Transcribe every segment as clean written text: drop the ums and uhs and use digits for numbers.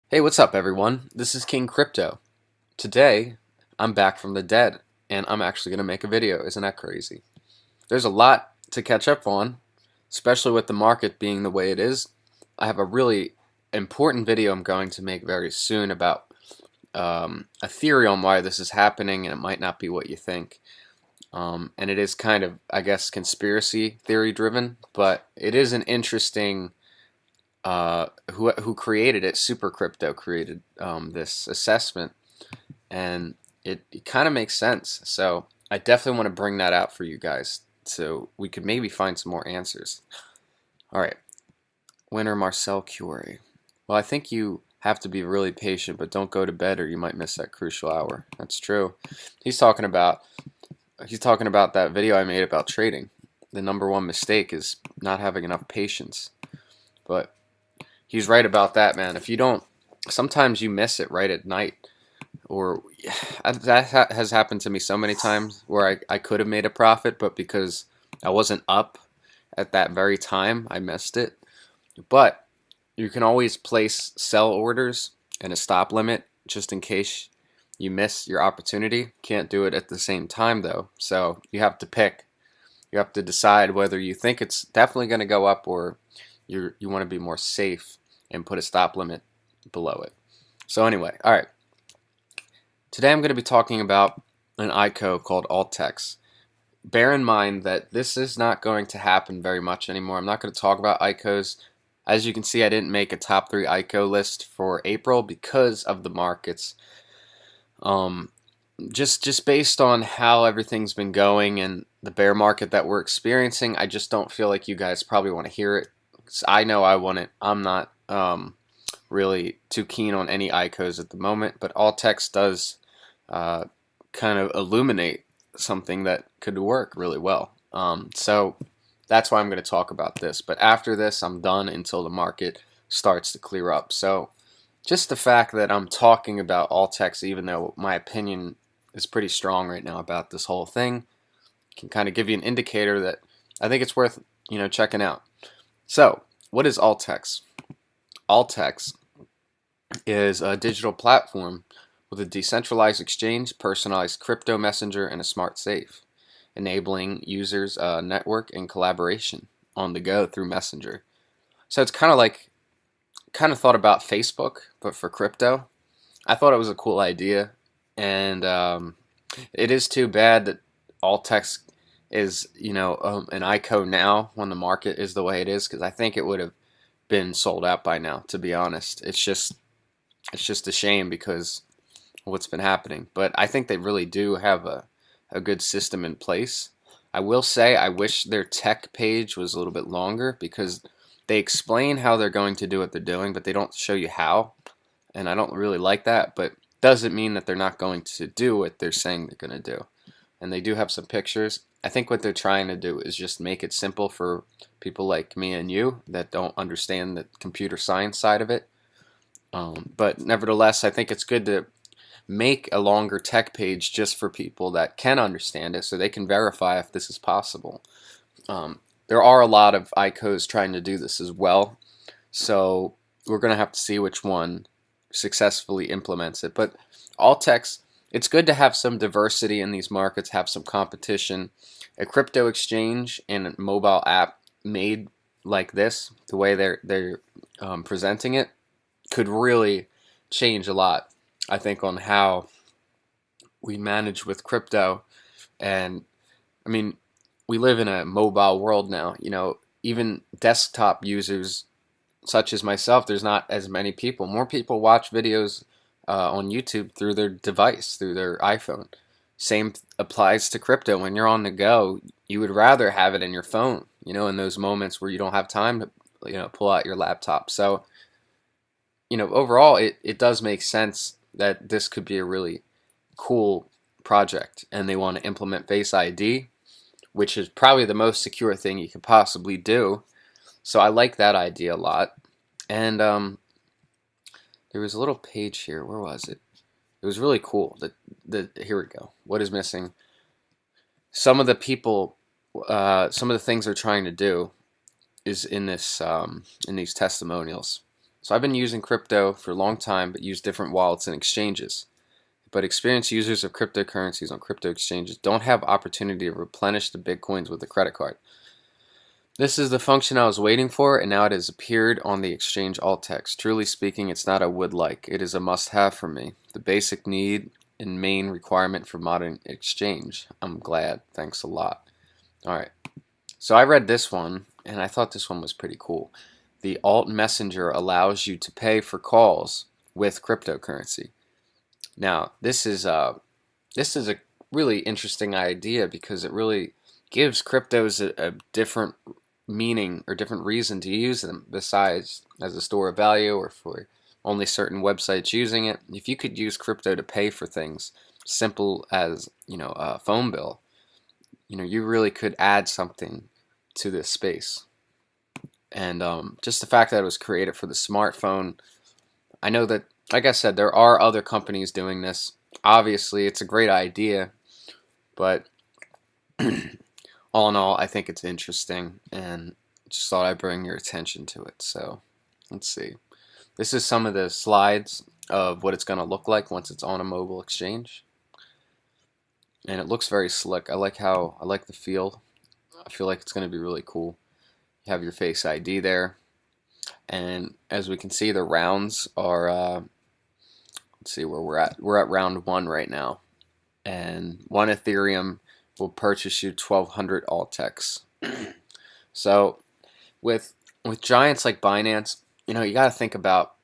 Hey, what's up, everyone? This is King Crypto. Today, I'm back from the dead, and I'm actually going to make a video. Isn't that crazy? There's a lot to catch up on, especially with the market being the way it is. I have a really important video I'm going to make very soon about a theory on why this is happening, and it might not be what you think. And it is kind of, I guess, conspiracy theory driven, but it is an interesting who created it, Super Crypto created this assessment, and it kind of makes sense. So I definitely want to bring that out for you guys, so we could maybe find some more answers. All right, winner Marcel Curie. Well, I think you have to be really patient, but don't go to bed or you might miss that crucial hour. That's true. He's talking about that video I made about trading. The number one mistake is not having enough patience. But he's right about that, man. If you don't, sometimes you miss it right at night. Or that has happened to me so many times where I could have made a profit, but because I wasn't up at that very time, I missed it. But you can always place sell orders and a stop limit just in case you miss your opportunity. Can't do it at the same time though, so you have to pick. You have to decide whether you think it's definitely going to go up or you want to be more safe and put a stop limit below it. So anyway, all right. Today I'm going to be talking about an ICO called Alttex. Bear in mind that this is not going to happen very much anymore. I'm not going to talk about ICOs. As you can see, I didn't make a top 3 ICO list for April because of the markets. Just based on how everything's been going and the bear market that we're experiencing, I just don't feel like you guys probably want to hear it. I know I want it. I'm not really too keen on any ICOs at the moment, but Alttex does kind of illuminate something that could work really well. So that's why I'm going to talk about this. But after this, I'm done until the market starts to clear up. So just the fact that I'm talking about Alttex, even though my opinion is pretty strong right now about this whole thing, can kind of give you an indicator that I think it's worth checking out. So what is Alttex? Alttex is a digital platform with a decentralized exchange, personalized crypto messenger, and a smart safe, enabling users network and collaboration on the go through Messenger. So it's kind of thought about Facebook, but for crypto. I thought it was a cool idea, and it is too bad that Alttex is an ICO now when the market is the way it is, because I think it would have been sold out by now, to be honest. It's just a shame because of what's been happening. But I think they really do have a good system in place. I will say I wish their tech page was a little bit longer because they explain how they're going to do what they're doing, but they don't show you how. And I don't really like that, but doesn't mean that they're not going to do what they're saying they're going to do. And they do have some pictures. I think what they're trying to do is just make it simple for people like me and you that don't understand the computer science side of it. But nevertheless, I think it's good to make a longer tech page just for people that can understand it so they can verify if this is possible. There are a lot of ICOs trying to do this as well, so we're going to have to see which one successfully implements it. But Alttex, it's good to have some diversity in these markets, have some competition. A crypto exchange and a mobile app made like this, the way they're presenting it, could really change a lot, I think, on how we manage with crypto. And I mean, we live in a mobile world now. Even desktop users such as myself, there's not as many people. More people watch videos on YouTube through their device, through their iPhone. Same applies to crypto. When you're on the go, you would rather have it in your phone, in those moments where you don't have time to, pull out your laptop. So, overall, it does make sense that this could be a really cool project, and they want to implement Face ID, which is probably the most secure thing you could possibly do. So I like that idea a lot. And there was a little page here. Where was it? It was really cool. Here we go. What is missing? Some of the people, some of the things they're trying to do is in this in these testimonials. So I've been using crypto for a long time, but use different wallets and exchanges. But experienced users of cryptocurrencies on crypto exchanges don't have opportunity to replenish the bitcoins with a credit card. This is the function I was waiting for, and now it has appeared on the exchange Alttex. Truly speaking, it's not a would like, it is a must-have for me. The basic need and main requirement for modern exchange. I'm glad. Thanks a lot. Alright, so I read this one, and I thought this one was pretty cool. The Alt Messenger allows you to pay for calls with cryptocurrency. Now, this is a really interesting idea because it really gives cryptos a different meaning or different reason to use them besides as a store of value or for only certain websites using it. If you could use crypto to pay for things simple as, a phone bill, you really could add something to this space. And just the fact that it was created for the smartphone, I know that, like I said, there are other companies doing this. Obviously, it's a great idea, but all in all, I think it's interesting, and just thought I'd bring your attention to it. So, let's see. This is some of the slides of what it's going to look like once it's on a mobile exchange. And it looks very slick. I like the feel. I feel like it's going to be really cool. You have your Face ID there. And as we can see, the rounds are, let's see where we're at. We're at round 1 right now. And 1 Ethereum will purchase you 1,200 Alttex. So with giants like Binance, you got to think about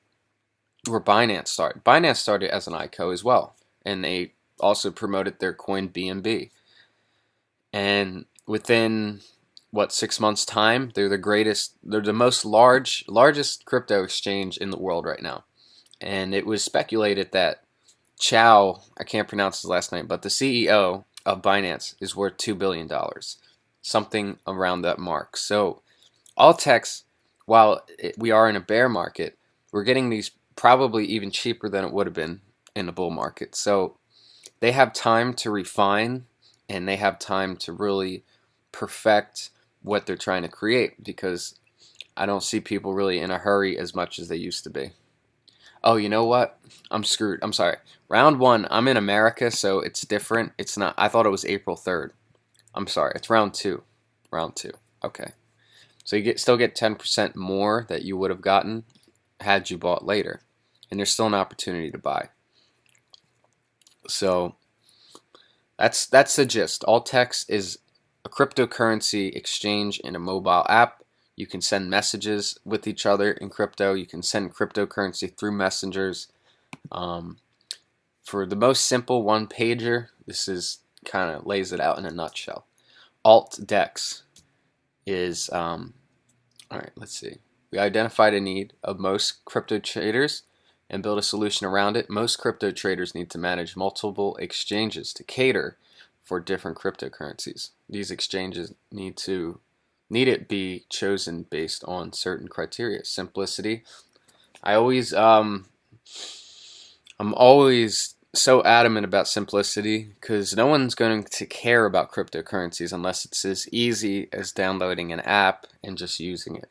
where Binance started. Binance started as an ICO as well. And they also promoted their coin BNB. And within 6 months time, they're the largest crypto exchange in the world right now. And it was speculated that Chow, I can't pronounce his last name, but the CEO of Binance is worth $2 billion, something around that mark. So Alttex, while we are in a bear market, we're getting these probably even cheaper than it would have been in a bull market. So they have time to refine, and they have time to really perfect what they're trying to create, because I don't see people really in a hurry as much as they used to be. Oh, you know what? I'm screwed. I'm sorry. Round 1, I'm in America, so it's different. It's not. I thought it was April 3rd. I'm sorry. It's round 2. Round 2. Okay. So you still get 10% more that you would have gotten had you bought later. And there's still an opportunity to buy. So that's the gist. Alttex is a cryptocurrency exchange in a mobile app. You can send messages with each other in crypto. You can send cryptocurrency through messengers. For the most simple one-pager, this is kind of lays it out in a nutshell. Alttex is, all right, let's see. We identified a need of most crypto traders and build a solution around it. Most crypto traders need to manage multiple exchanges to cater for different cryptocurrencies. These exchanges need it be chosen based on certain criteria. Simplicity. I'm always so adamant about simplicity because no one's going to care about cryptocurrencies unless it's as easy as downloading an app and just using it.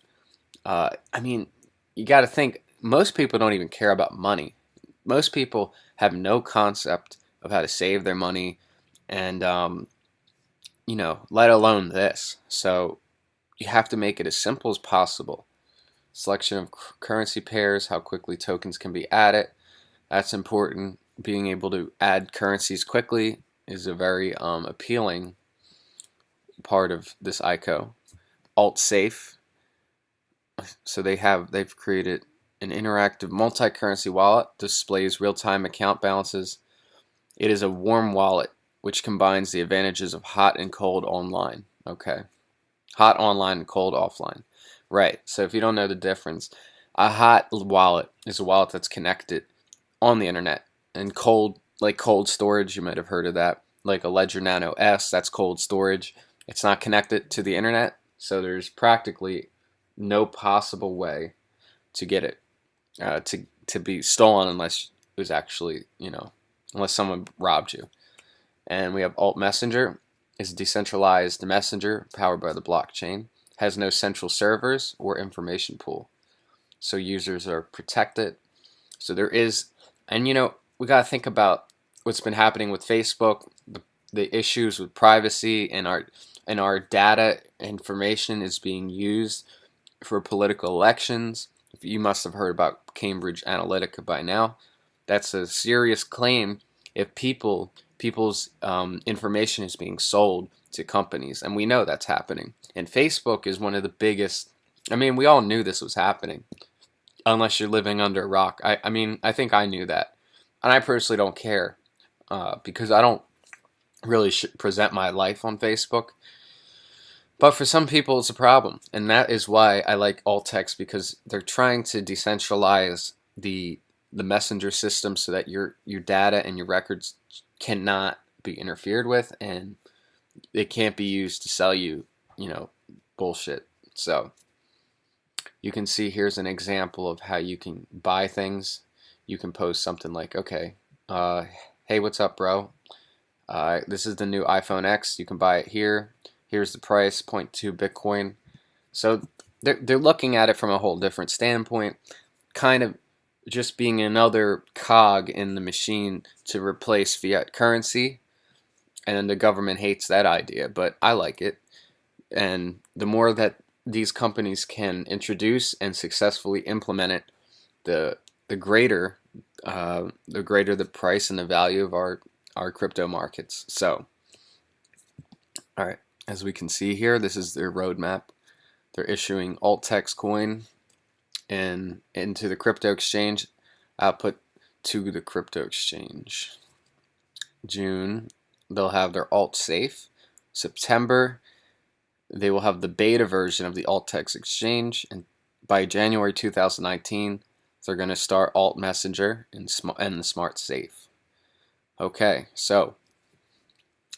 You got to think, most people don't even care about money. Most people have no concept of how to save their money, and let alone this. So you have to make it as simple as possible. Selection of currency pairs, how quickly tokens can be added. That's important. Being able to add currencies quickly is a very appealing part of this ICO. Alt Safe. So they've created an interactive multi-currency wallet, displays real-time account balances. It is a warm wallet which combines the advantages of hot and cold online. Okay. Hot online and cold offline. Right. So if you don't know the difference, a hot wallet is a wallet that's connected on the internet, and cold, like cold storage, you might have heard of that, like a Ledger Nano S, that's cold storage. It's not connected to the internet, so there's practically no possible way to get it to be stolen unless it was actually, unless someone robbed you. And we have Alt Messenger. Is a decentralized messenger powered by the blockchain. Has no central servers or information pool. so users are protected. So there is, and we got to think about what's been happening with Facebook, the issues with privacy, and our data information is being used for political elections. You must have heard about Cambridge Analytica by now. That's a serious claim if people's information is being sold to companies, and we know that's happening. And Facebook is one of the biggest. I mean, we all knew this was happening, unless you're living under a rock. I mean, I think I knew that, and I personally don't care because I don't really present my life on Facebook. But for some people, it's a problem, and that is why I like Alttex, because they're trying to decentralize the messenger system so that your data and your records cannot be interfered with, and it can't be used to sell you, bullshit. So you can see here's an example of how you can buy things. You can post something like, okay, hey, what's up, bro? This is the new iPhone X. You can buy it here. Here's the price, zero point 0.2 Bitcoin. So they're looking at it from a whole different standpoint, kind of just being another cog in the machine to replace fiat currency. And the government hates that idea, but I like it. And the more that these companies can introduce and successfully implement it, the greater the price and the value of our crypto markets. So, all right, as we can see here, this is their roadmap. They're issuing Alttex coin and into the crypto exchange, output to the crypto exchange. June, they'll have their alt safe. September, they will have the beta version of the Alttex exchange, and by January 2019, they're going to start Alt Messenger and the Smart Safe. Okay, so,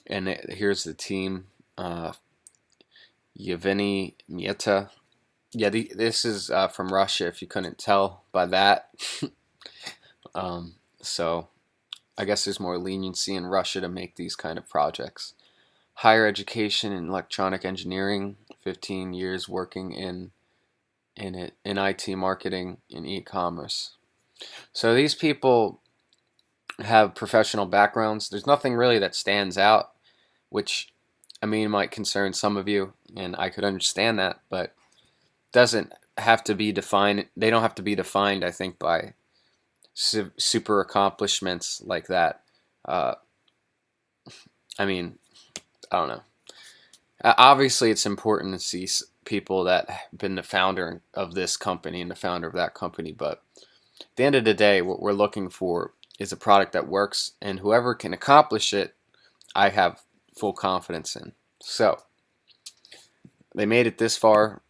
and here's the team. Yevgeny Mieta. Yeah, this is from Russia, if you couldn't tell by that. So I guess there's more leniency in Russia to make these kind of projects. Higher education in electronic engineering, 15 years working in IT marketing and e-commerce. So these people have professional backgrounds. There's nothing really that stands out, which I mean might concern some of you, and I could understand that, but doesn't have to be defined. They don't have to be defined, I think, by super accomplishments like that. I mean, I don't know. Obviously, it's important to see people that have been the founder of this company and the founder of that company, but at the end of the day, what we're looking for is a product that works, and whoever can accomplish it, I have full confidence in. So, they made it this far,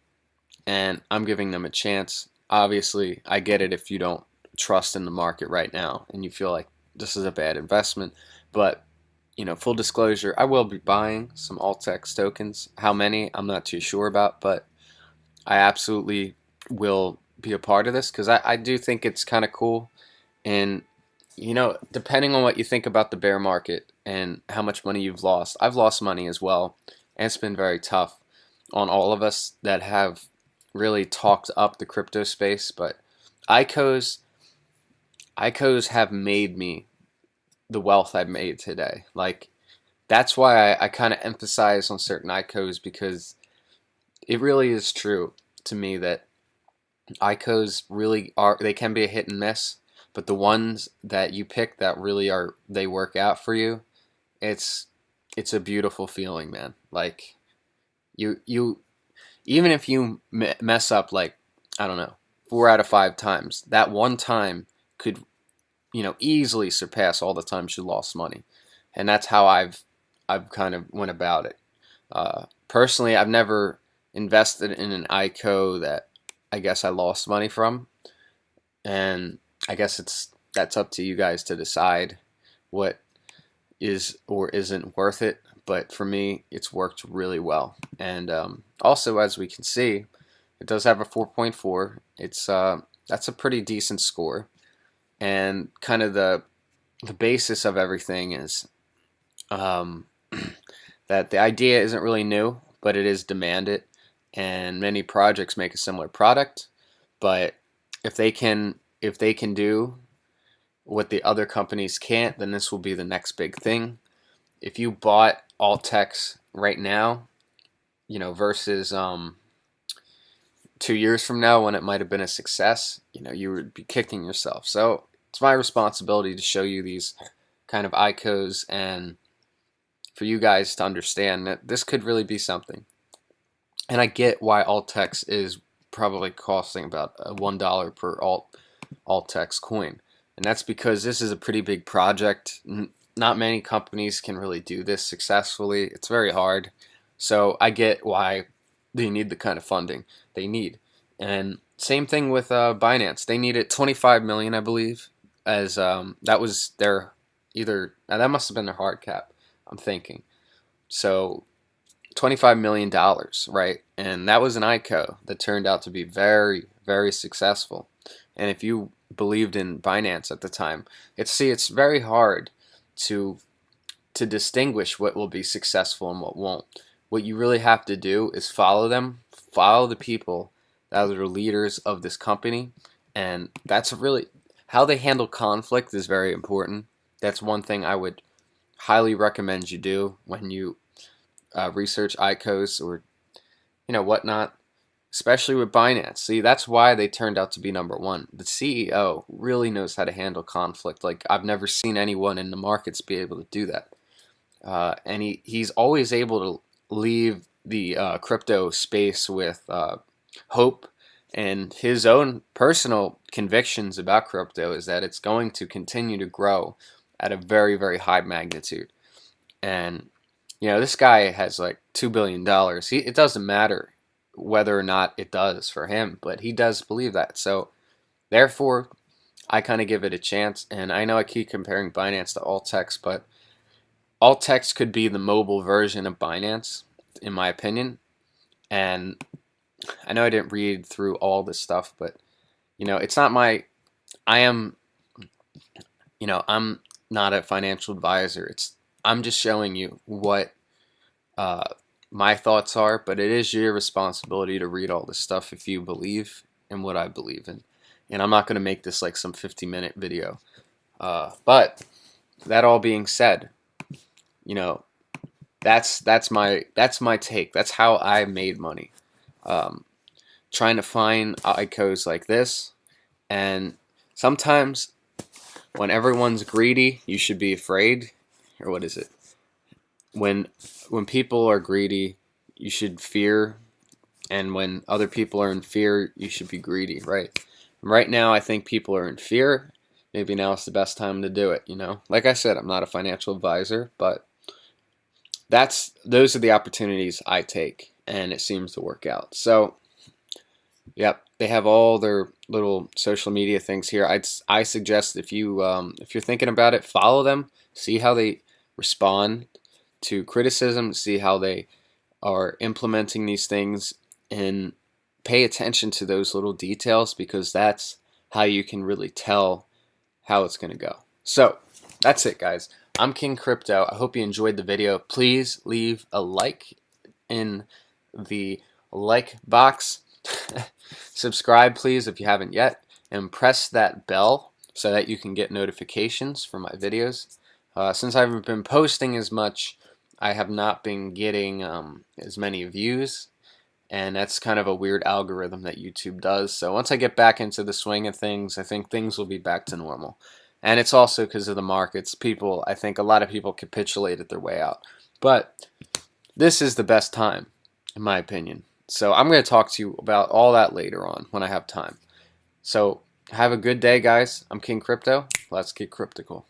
and I'm giving them a chance. Obviously, I get it if you don't trust in the market right now and you feel like this is a bad investment, but full disclosure, I will be buying some Alttex tokens. How many, I'm not too sure about, but I absolutely will be a part of this because I do think it's kind of cool. And depending on what you think about the bear market and how much money you've lost, I've lost money as well, and it's been very tough on all of us that have really talked up the crypto space. But ICOs have made me the wealth I've made today. Like, that's why I kind of emphasize on certain ICOs, because it really is true to me that ICOs really are, they can be a hit and miss, but the ones that you pick that really are, they work out for you, it's a beautiful feeling, man. Like, you even if you mess up, like, I don't know, 4 out of 5 times, that one time could easily surpass all the times you lost money. And that's how I've kind of went about it. Personally, I've never invested in an ICO that I guess I lost money from, and I guess that's up to you guys to decide what is or isn't worth it. But for me, it's worked really well. And also, as we can see, it does have a 4.4. It's that's a pretty decent score. And kind of the basis of everything is that the idea isn't really new, but it is demanded, and many projects make a similar product, but if they can do what the other companies can't, then this will be the next big thing. If you bought Alttex right now, versus 2 years from now when it might have been a success, you would be kicking yourself. So it's my responsibility to show you these kind of ICOs and for you guys to understand that this could really be something. And I get why Alttex is probably costing about $1 per Alttex coin. And that's because this is a pretty big project. Not many companies can really do this successfully. It's very hard. So I get why they need the kind of funding they need. And same thing with Binance. They needed 25 million, I believe, as that was their that must have been their hard cap, I'm thinking. So $25 million, right? And that was an ICO that turned out to be very, very successful. And if you believed in Binance at the time, it's very hard to distinguish what will be successful and what won't. What you really have to do is follow them, follow the people that are the leaders of this company, and that's really how they handle conflict is very important. That's one thing I would highly recommend you do when you research ICOs or whatnot, especially with Binance. See, that's why they turned out to be number one. The CEO really knows how to handle conflict. Like, I've never seen anyone in the markets be able to do that. And he's always able to leave the crypto space with hope, and his own personal convictions about crypto is that it's going to continue to grow at a very, very high magnitude. And this guy has like $2 billion. It doesn't matter whether or not it does for him, but he does believe that. So therefore, I kind of give it a chance. And I know I keep comparing Binance to Alttex, but Alttex could be the mobile version of Binance, in my opinion. And I know I didn't read through all this stuff, but it's not I'm not a financial advisor. I'm just showing you what my thoughts are, but it is your responsibility to read all this stuff if you believe in what I believe in. And I'm not going to make this like some 50-minute video. But that all being said, that's my take. That's how I made money. Trying to find ICOs like this, and sometimes when everyone's greedy, you should be afraid, or what is it? When people are greedy, you should fear, and when other people are in fear, you should be greedy, right? Right now, I think people are in fear. Maybe now is the best time to do it. Like I said, I'm not a financial advisor, but those are the opportunities I take, and it seems to work out. So, yep, they have all their little social media things here. I suggest if you're thinking about it, follow them, see how they respond to criticism, see how they are implementing these things, and pay attention to those little details, because that's how you can really tell how it's going to go. So that's it, guys. I'm King Crypto. I hope you enjoyed the video. Please leave a like in the like box. Subscribe, please, if you haven't yet, and press that bell so that you can get notifications for my videos. Since I haven't been posting as much, I have not been getting as many views, and that's kind of a weird algorithm that YouTube does. So once I get back into the swing of things, I think things will be back to normal. And it's also because of the markets. I think a lot of people capitulated their way out. But this is the best time, in my opinion. So I'm going to talk to you about all that later on when I have time. So have a good day, guys. I'm King Crypto. Let's get cryptical.